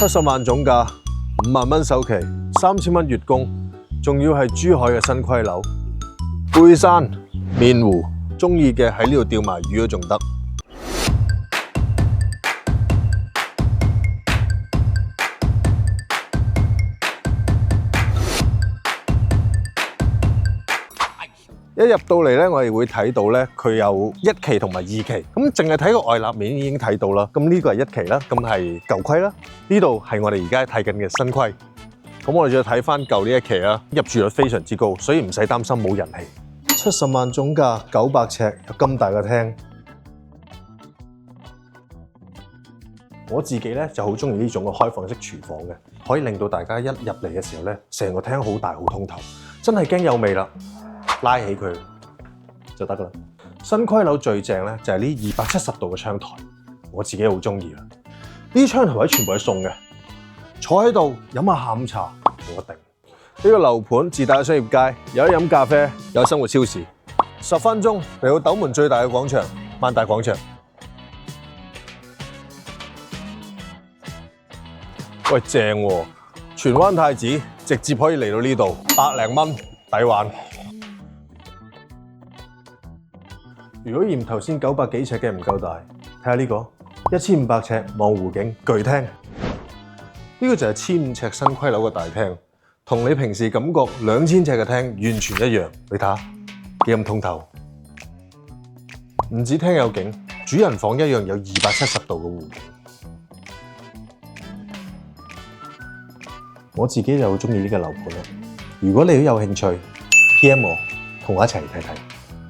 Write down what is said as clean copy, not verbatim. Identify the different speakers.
Speaker 1: 70萬總價，5萬蚊首期，3000蚊月供，仲要係珠海嘅新規樓，背山面湖，中意嘅喺呢度釣埋魚都仲得。一入到嚟咧，我哋會睇到咧，佢有1期同埋2期。咁淨係睇個外立面已經睇到啦。咁呢個係1期啦，咁係舊規啦。呢度係我哋而家睇緊嘅新規。咁我哋再睇翻舊呢1期啦，入住率非常之高，所以唔使擔心冇人氣。70萬總價，900尺，有咁大個廳。我自己咧就好中意呢種嘅開放式廚房嘅，可以令到大家一入嚟嘅時候咧，成個廳好大好通透，真係驚有味啦。拉起佢就得噶啦。新規樓最正咧就係呢270度嘅窗台，我自己好中意啦。呢啲窗台位全部係送嘅，坐喺度飲下下午茶冇得頂。呢個樓盤自帶商業街，有得飲咖啡，有生活超市，10分鐘嚟到斗門最大嘅廣場萬達廣場。喂，正喎！荃灣太子直接可以嚟到呢度，100零蚊抵玩。如果嫌頭先900幾尺嘅唔夠大，睇下呢個1500尺望湖景巨廳，呢個就係1500尺新規樓嘅大廳，同你平時感覺2000尺嘅廳完全一樣。你睇下幾咁通透，唔止廳有景，主人房一樣有270度嘅湖景。我自己就好中意呢個樓盤啦。如果你都有興趣 ，PM 我，同我一齊睇睇。